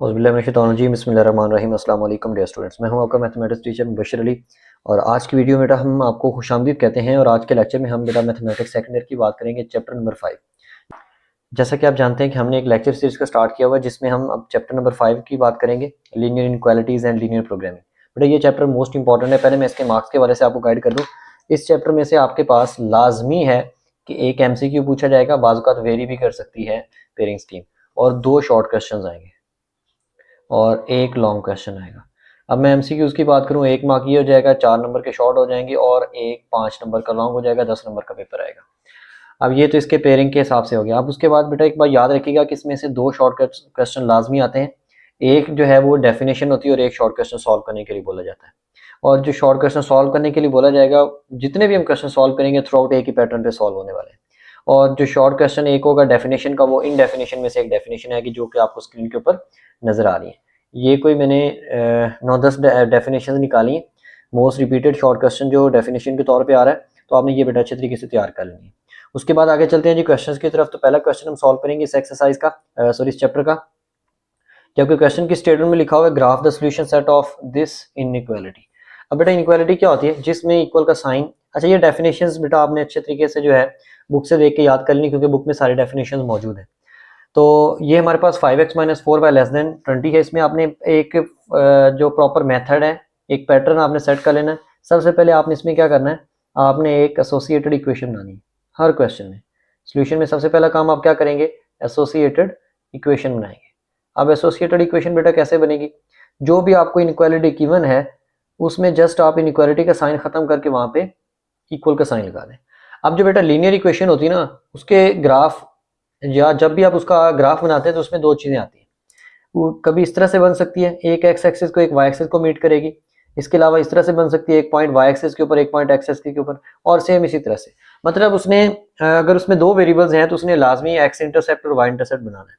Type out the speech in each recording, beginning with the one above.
बिस्मिल्लाहिर्रहमानिर्रहीम अस्सलाम वालेकुम डियर स्टूडेंट्स। मैं हूं आपका मैथमेटिक्स टीचर मुबशर अली और आज की वीडियो में बेटा हम आपको खुशामदीद कहते हैं। और आज के लेक्चर में हम बेटा मैथमेटिक्स सेकंड ईयर की बात करेंगे, चैप्टर नंबर 5। जैसा कि आप जानते हैं कि हमने एक लेक्चर सीरीज का स्टार्ट किया हुआ है जिसमें हम अब चैप्टर नंबर 5 की बात करेंगे, linear inequalities and linear programming. बेटा ये चैप्टर मोस्ट इंपॉर्टेंट है। पहले मैं इसके मार्क्स के बारे से आपको गाइड कर दूँ। इस चैप्टर में से आपके पास लाजमी है कि एक MCQ पूछा जाएगा, बाज़ औक़ात वेरी भी कर सकती है पेयरिंग स्कीम, और 2 शॉर्ट क्वेश्चन आएंगे और 1 लॉन्ग क्वेश्चन आएगा। अब मैं MCQs की बात करूं, 1 मार्क ये हो जाएगा, 4 नंबर के शॉर्ट हो जाएंगे और 1 5 नंबर का लॉन्ग हो जाएगा, 10 नंबर का पेपर आएगा। अब ये तो इसके पेयरिंग के हिसाब से हो गया। अब उसके बाद बेटा एक बार याद रखिएगा कि इसमें से 2 शॉर्ट क्वेश्चन लाजमी आते हैं। एक जो है वो डेफिनेशन होती है और एक शॉर्ट क्वेश्चन सॉल्व करने के लिए बोला जाता है। और जो शॉर्ट क्वेश्चन सॉल्व करने के लिए बोला जाएगा, जितने भी हम क्वेश्चन सॉल्व करेंगे थ्रू आउट एक ही पैटर्न पे सॉल्व होने वाले हैं। और जो शॉर्ट क्वेश्चन एक होगा डेफिनेशन का, वो इन डेफिनेशन में से एक डेफिनेशन है कि जो कि आपको स्क्रीन के ऊपर नजर आ रही है। ये कोई मैंने 9-10 डेफिनेशन निकाली हैं, मोस्ट रिपीटेड शॉर्ट क्वेश्चन जो डेफिनेशन के तौर पे आ रहा है, तो आपने ये बेटा अच्छे तरीके से तैयार कर लेनी है। उसके बाद आगे चलते हैं जी क्वेश्चंस की तरफ। तो पहला क्वेश्चन हम सॉल्व करेंगे इस एक्सरसाइज का, इस चैप्टर का, जबकि क्वेश्चन की स्टेटमेंट में लिखा हुआ है graph the solution set of this inequality. अब बेटा इनइक्वालिटी क्या होती है? जिसमें इक्वल का साइन। अच्छा, ये डेफिनेशंस बेटा आपने अच्छे तरीके से जो है बुक से देख के याद कर लेनी, क्योंकि बुक में सारे डेफिनेशंस मौजूद हैं। तो ये हमारे पास 5x - 4y < 20 है। इसमें आपने एक जो प्रॉपर मेथड है, एक पैटर्न आपने सेट कर लेना है। सबसे पहले आपने इसमें क्या करना है, आपने एक एसोसिएटेड इक्वेशन बनानी है हर क्वेश्चन में। सॉल्यूशन में सबसे पहला काम आप क्या करेंगे, एसोसिएटेड इक्वेशन बनाएंगे। अब एसोसिएटेड इक्वेशन बेटा कैसे बनेगी? जो भी आपको इनइक्वालिटी गिवन है उसमें जस्ट आप इनइक्वालिटी का साइन खत्म करके वहां पे इक्वल का साइन लगा दें। अब जो बेटा लीनियर इक्वेशन होती है ना, उसके ग्राफ या जब भी आप उसका ग्राफ बनाते हैं तो उसमें 2 चीजें आती हैं। वो कभी इस तरह से बन सकती है, एक एक्स एक्सिस को एक वाई एक्सिस को मीट करेगी। इसके अलावा इस तरह से बन सकती है, एक पॉइंट वाई एक्सिस के ऊपर एक पॉइंट एक्स एक्सिस के ऊपर, और सेम इसी तरह से। मतलब उसने अगर उसमें 2 वेरिएबल्स हैं तो उसने लाजमी एक्स इंटरसेप्ट और वाई इंटरसेप्ट बनाना है।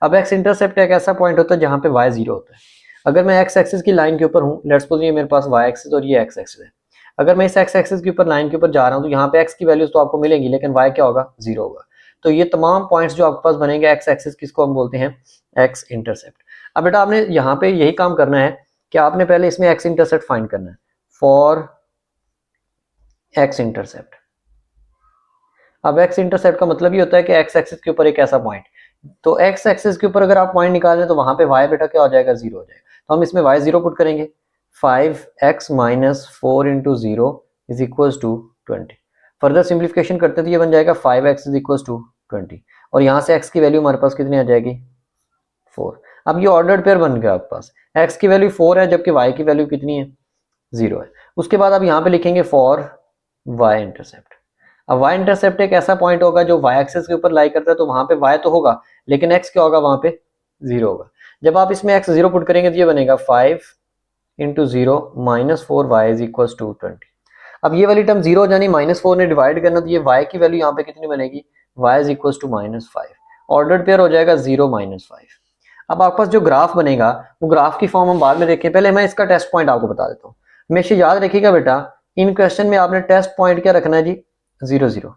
अब एक्स इंटरसेप्ट एक ऐसा पॉइंट होता है जहां पे वाई 0 होता है। अगर मैं एक्स एक्सिस की लाइन के ऊपर हूँ, लेट्स सपोज ये मेरे पास वाई एक्सिस और ये एक्स एक्सिस है। अगर मैं इस एक्स एक्सिस के ऊपर लाइन के ऊपर जा रहा हूँ तो यहाँ पे एक्स की वैल्यूज तो आपको मिलेंगी, लेकिन वाई क्या होगा, 0 होगा। तो ये तमाम पॉइंट्स जो आपके पास बनेंगे एक्स एक्सिस, किसको हम बोलते हैं, एक्स इंटरसेप्ट। अब बेटा आपने यहाँ पे यही काम करना है कि आपने पहले इसमें एक्स इंटरसेप्ट फाइंड करना है फॉर एक्स इंटरसेप्ट। अब एक्स इंटरसेप्ट का मतलब ये होता है कि एक्स एक्सिस के ऊपर एक ऐसा पॉइंट, तो एक्स एक्सिस के ऊपर अगर आप पॉइंट निकाल रहे तो वहां पे वाई बेटा क्या हो जाएगा, 0 हो जाएगा। तो हम इसमें वाई 0 पुट करेंगे। 5x - 4 × 0 = 20। फर्दर सिंप्लीफिकेशन करते तो ये बन जाएगा 5x = 20, और यहाँ से x की वैल्यू हमारे पास कितनी आ जाएगी, 4। अब ये ऑर्डर्ड पेयर बन गया आपके पास, x की वैल्यू 4 है जबकि y की वैल्यू कितनी है, 0 है। उसके बाद अब यहाँ पे लिखेंगे फॉर y इंटरसेप्ट। अब y इंटरसेप्ट एक ऐसा पॉइंट होगा जो y एक्सिस के ऊपर लाई करता है, तो वहां पे y तो होगा लेकिन x क्या होगा, वहां पे 0 होगा। जब आप इसमें x 0 पुट करेंगे तो ये बनेगा 5 × 0 - 4y = 20। अब ये वाली टर्म 0 हो जानी, -4 ने डिवाइड करना, तो ये y की वैल्यू यहाँ पे कितनी बनेगी, y = -5। ऑर्डर्ड पेयर हो जाएगा 0 - 5। अब आपके पास जो ग्राफ बनेगा वो ग्राफ की फॉर्म हम बाद में देखें, पहले मैं इसका टेस्ट पॉइंट आपको बता देता हूँ। हमेशा याद रखिएगा बेटा, इन क्वेश्चन में आपने टेस्ट पॉइंट क्या रखना है जी, 0 0,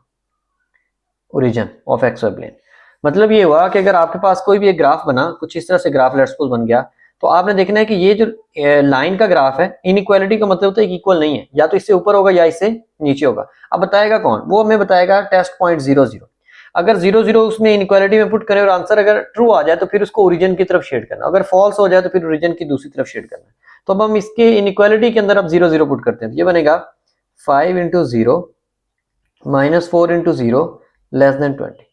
ओरिजिन ऑफ एक्सवाई प्लेन। मतलब ये हुआ कि अगर आपके पास कोई भी एक ग्राफ बना, कुछ इस तरह से ग्राफ लेट्स सपोज बन गया, तो आपने देखना है कि ये जो लाइन का ग्राफ है, इनइक्वालिटी का मतलब होता है इक्वल नहीं है, या तो इससे ऊपर होगा या इससे नीचे होगा। अब बताएगा कौन, वो हमें बताएगा टेस्ट पॉइंट 0 0। अगर 0 0 उसमें इनइक्वालिटी में पुट करें और आंसर अगर ट्रू आ जाए तो फिर उसको ओरिजिन की तरफ शेड करना, अगर फॉल्स हो जाए तो फिर ओरिजिन की दूसरी तरफ शेड करना। तो अब हम इसके इनइक्वालिटी के अंदर अब 0 0 पुट करते हैं, तो ये बनेगा 5 × 0 - 4 × 0 < 20।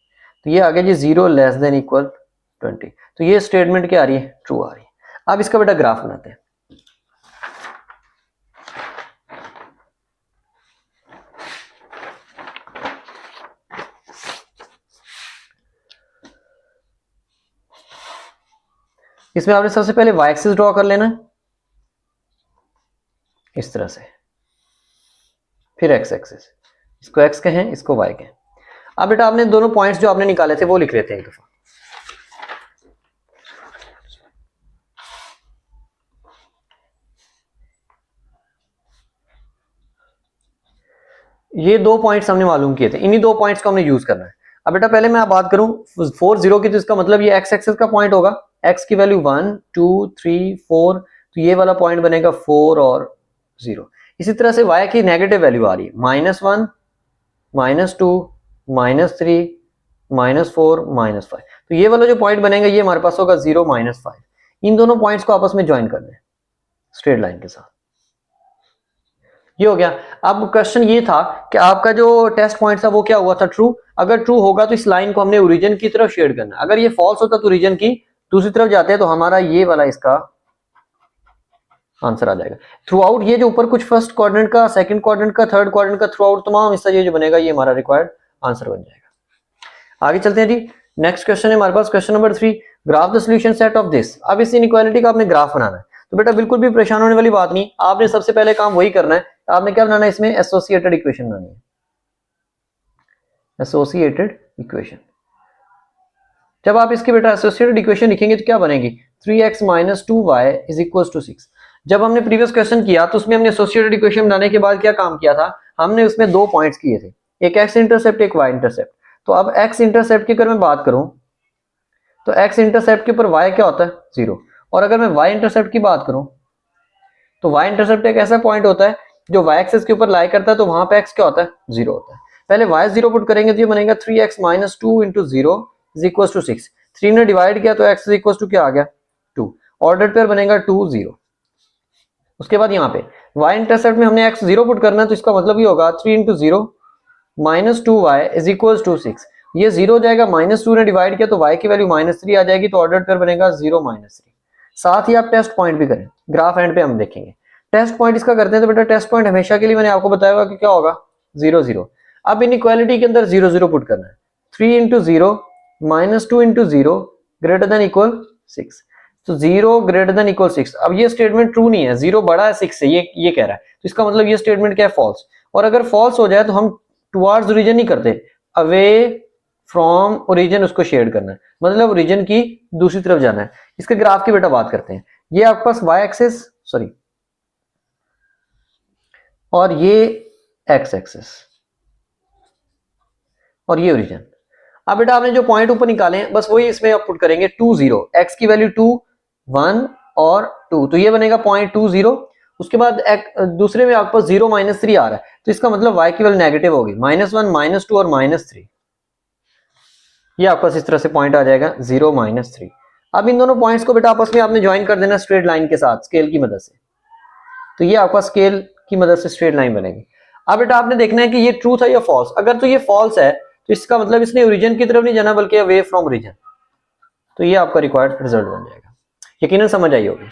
तो ये आ गया जी 0 <= 20। तो ये स्टेटमेंट क्या आ रही है, ट्रू आ रही है। अब इसका बेटा ग्राफ बनाते हैं। इसमें आपने सबसे पहले y एक्सिस ड्रॉ कर लेना है इस तरह से, फिर x एक्सिस, इसको x कहें इसको y कहें। अब बेटा आपने दोनों पॉइंट्स जो आपने निकाले थे वो लिख लेते हैं एक दफा। ये 2 पॉइंट्स हमने मालूम किए थे, इन्हीं 2 पॉइंट्स को हमने यूज करना है। अब बेटा पहले मैं बात करूं 4 0 की, तो इसका मतलब ये x एक्सिस का पॉइंट होगा, x की वैल्यू 1 2 3 4, तो ये वाला पॉइंट बनेगा 4 और 0। इसी तरह से y की नेगेटिव वैल्यू आ रही है -1 -2 -3 -4 -5, तो ये वाला जो पॉइंट बनेगा ये हमारे पास होगा 0 -5। इन दोनों पॉइंट्स को आपस में ज्वाइन कर लें स्ट्रेट लाइन के साथ, ये हो गया। अब क्वेश्चन ये था कि आपका जो टेस्ट पॉइंट था वो क्या हुआ था, ट्रू। अगर ट्रू होगा तो इस लाइन को हमने ओरिजिन की तरफ शेड करना है, अगर ये फॉल्स होता तो ओरिजिन की दूसरी तरफ जाते हैं, तो हमारा ये वाला इसका आंसर आ जाएगा। थ्रू आउट ये जो ऊपर कुछ फर्स्ट क्वाड्रेंट का, सेकंड क्वाड्रेंट का, थर्ड क्वाड्रेंट का, थ्रू आउट तमाम हिस्सा ये जो बनेगा ये हमारा रिक्वायर्ड आंसर बन जाएगा। आगे चलते हैं जी, नेक्स्ट क्वेश्चन है हमारे पास question number 3, graph the solution set of this. अब इस इनइक्वालिटी का आपने ग्राफ बनाना है, तो बेटा बिल्कुल भी परेशान होने वाली बात नहीं, आपने सबसे पहले काम वही करना है, आपने क्या बनाना है, इसमें एसोसिएटेड इक्वेशन बनानी है, एसोसिएटेड इक्वेशन। जब आप इसकी बेटा एसोसिएटेड इक्वेशन लिखेंगे तो क्या बनेगी, 3x - 2y = 6। जब हमने प्रीवियस क्वेश्चन किया तो उसमें हमने एसोसिएटेड इक्वेशन बनाने के बाद क्या काम किया था, हमने उसमें दो पॉइंट्स किए थे, एक x इंटरसेप्ट एक y इंटरसेप्ट। तो अब x इंटरसेप्ट की अगर मैं बात करूं तो x इंटरसेप्ट के ऊपर y क्या होता है, 0, और अगर मैं y इंटरसेप्ट की बात करूं तो y इंटरसेप्ट एक ऐसा पॉइंट होता है जो y एक्सिस के ऊपर लाई करता है, तो वहां पे x क्या होता है, 0 होता है। पहले y 0 पुट करेंगे तो ये बनेगा 3x - 2 × 0 = 6। 3 ने डिवाइड किया तो x = क्या आ गया, 2। ऑर्डर पेयर बनेगा 2 0। उसके बाद यहाँ पे y इंटरसेप्ट में हमने x 0 पुट करना है, तो इसका मतलब ये होगा 3 × 0 - 2y = 6। ये 0 हो जाएगा, -2 ने डिवाइड किया तो y की वैल्यू -3 आ जाएगी, तो ऑर्डर पेयर बनेगा 0 -3। साथ ही आप टेस्ट पॉइंट भी करें, ग्राफ एंड पे हम देखेंगे। टेस्ट पॉइंट इसका करते हैं तो बेटा टेस्ट पॉइंट हमेशा के लिए मैंने आपको बताया होगा कि क्या होगा, 0 0। अब इनइक्वालिटी के अंदर 0 0 पुट करना है, 3 × 0 -2 × 0 > 6, तो 0 > 6। अब ये स्टेटमेंट ट्रू नहीं है, 0 बड़ा है 6 से, ये कह रहा है, तो इसका मतलब ये स्टेटमेंट क्या है, फॉल्स। और अगर फॉल्स हो जाए तो हम टुवार्ड्स ओरिजिन नहीं करते, अवे फ्रॉम ओरिजिन उसको शेड करना है, मतलब ओरिजिन की दूसरी तरफ जाना है। इसके ग्राफ की बेटा बात करते हैं, ये आपके पास y एक्सिस सॉरी और ये x एक्सिस और ये ओरिजिन। अब बेटा आपने जो पॉइंट ऊपर निकाले हैं बस वही इसमें आप पुट करेंगे, 2 0, x की वैल्यू 2 1 और 2, तो ये बनेगा 0.20। उसके बाद दूसरे में आपके पास 0 -3 आ रहा है, तो इसका मतलब y की वैल्यू नेगेटिव होगी, -1 -2 और -3। ये आपके पास इस तरह से पॉइंट आ जाएगा 0 -3। अब इन दोनों पॉइंट्स को बेटा आपस में आपने ज्वाइन कर देना स्ट्रेट लाइन के साथ स्केल की मदद से, तो ये आपका स्केल की मदद से स्ट्रेट लाइन बनेगी। अब बेटा आपने देखना है कि ये ट्रू था या फॉल्स। अगर तो ये फॉल्स है तो इसका मतलब इसने ओरिजिन की तरफ नहीं जाना बल्कि अवे फ्रॉम ओरिजिन, तो ये आपका रिक्वायर्ड रिजल्ट बन जाएगा। यकीनन समझ आई होगी।